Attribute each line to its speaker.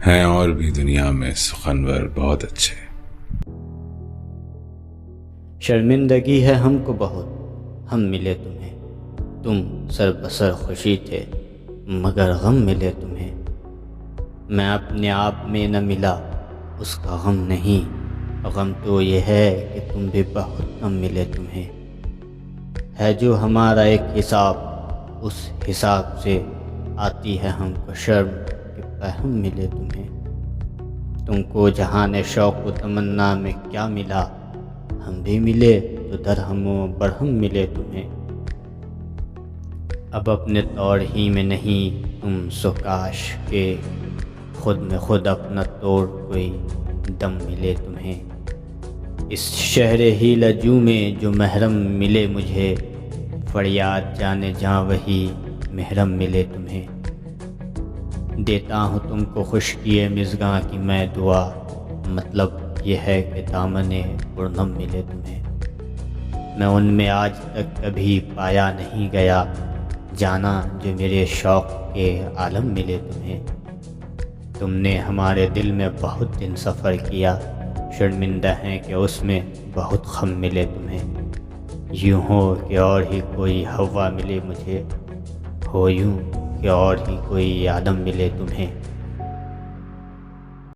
Speaker 1: ہیں اور بھی دنیا میں سخنور بہت اچھے۔
Speaker 2: شرمندگی ہے ہم کو بہت، ہم ملے تمہیں، تم سر بسر خوشی تھے مگر غم ملے تمہیں۔ میں اپنے آپ میں نہ ملا، اس کا غم نہیں، غم تو یہ ہے کہ تم بھی بہت کم ملے تمہیں۔ ہے جو ہمارا ایک حساب، اس حساب سے آتی ہے ہم کو شرم کہ پہم ملے تمہیں۔ تم کو جہان شوق و تمنا میں کیا ملا، ہم بھی ملے تو درہم و برہم ملے تمہیں۔ اب اپنے طور ہی میں نہیں تم سو کاش کے خود میں خود اپنا توڑ کوئی دم ملے تمہیں۔ اس شہر حیلہ جو میں جو محرم ملے مجھے، فریاد جانے جہاں وہی محرم ملے تمہیں۔ دیتا ہوں تم کو خشکی مژگاں کی میں دعا، مطلب یہ ہے کہ دامن پرنم ملے تمہیں۔ میں ان میں آج تک کبھی پایا نہیں گیا، جانا جو میرے شوق کے عالم ملے تمہیں۔ تم نے ہمارے دل میں بہت دن سفر کیا، شرمندہ ہیں کہ اس میں بہت غم ملے تمہیں۔ یوں ہو کہ اور ہی کوئی ہوا ملے مجھے، ہو یوں کہ اور ہی کوئی آدم ملے تمہیں۔